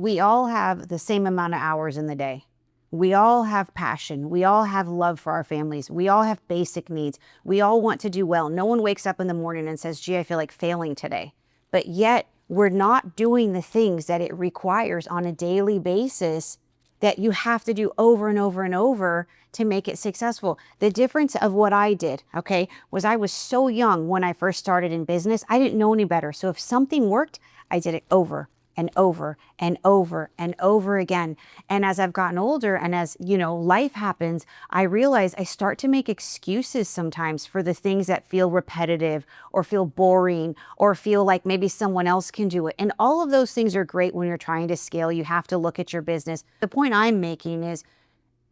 We all have the same amount of hours in the day. We all have passion. We all have love for our families. We all have basic needs. We all want to do well. No one wakes up in the morning and says, gee, I feel like failing today. But yet we're not doing the things that it requires on a daily basis that you have to do over and over and over to make it successful. The difference of what I did, okay, was I was so young when I first started in business. I didn't know any better. So if something worked, I did it over and over and over and over again. And as I've gotten older and as, life happens, I realize I start to make excuses sometimes for the things that feel repetitive or feel boring or feel like maybe someone else can do it. And all of those things are great when you're trying to scale. You have to look at your business. The point I'm making is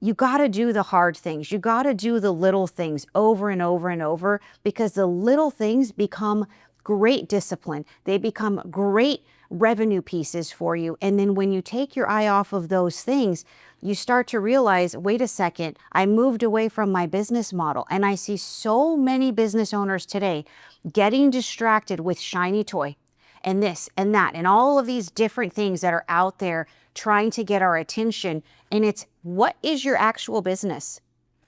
you got to do the hard things. You got to do the little things over and over and over, because the little things become great discipline. They become great revenue pieces for you. And then when you take your eye off of those things, you start to realize, wait a second, I moved away from my business model. And I see so many business owners today getting distracted with shiny toy and this and that and all of these different things that are out there trying to get our attention. And it's, what is your actual business?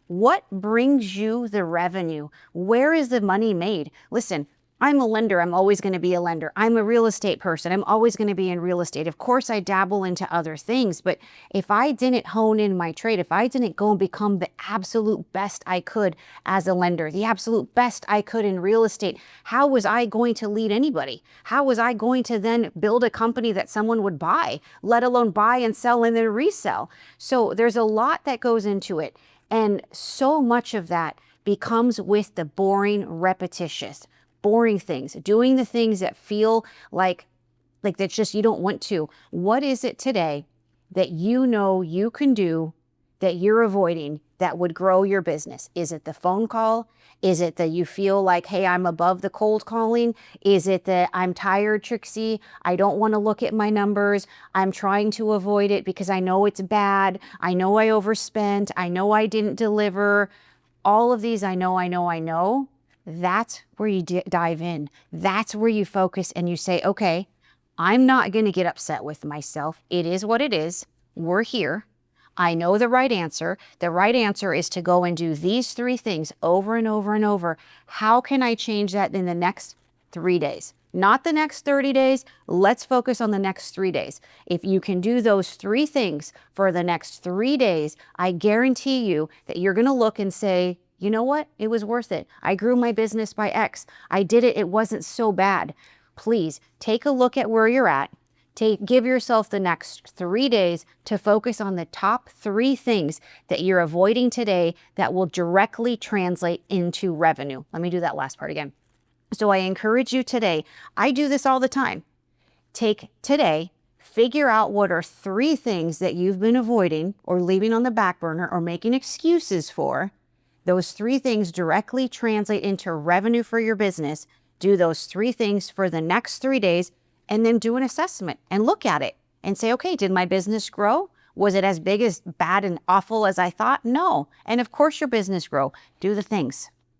What brings you the revenue? Where is the money made? Listen, I'm a lender. I'm always going to be a lender. I'm a real estate person. I'm always going to be in real estate. Of course, I dabble into other things, but if I didn't hone in my trade, if I didn't go and become the absolute best I could as a lender, the absolute best I could in real estate, how was I going to lead anybody? How was I going to then build a company that someone would buy, let alone buy and sell and then resell? So there's a lot that goes into it. And so much of that becomes with the boring things, doing the things that feel like that's just, you don't want to. What is it today that you can do that you're avoiding that would grow your business? Is it the phone call? Is it that you feel like, hey, I'm above the cold calling? Is it that I'm tired, Trixie? I don't want to look at my numbers. I'm trying to avoid it because I know it's bad. I know I overspent. I know I didn't deliver. All of these, I know. That's where you dive in. That's where you focus and you say, okay, I'm not going to get upset with myself. It is what it is. We're here. I know the right answer. The right answer is to go and do these 3 things over and over and over. How can I change that in the next 3 days? Not the next 30 days. Let's focus on the next 3 days. If you can do those 3 things for the next 3 days, I guarantee you that you're going to look and say, you know what? It was worth it. I grew my business by X. I did it. It wasn't so bad. Please take a look at where you're at. Give yourself the next 3 days to focus on the top 3 things that you're avoiding today that will directly translate into revenue. Let me do that last part again. So I encourage you today. I do this all the time. Take today, figure out what are 3 things that you've been avoiding or leaving on the back burner or making excuses for. Those 3 things directly translate into revenue for your business. Do those 3 things for the next 3 days and then do an assessment and look at it and say, okay, did my business grow? Was it as big, as bad and awful as I thought? No. And of course your business grow. Do the things.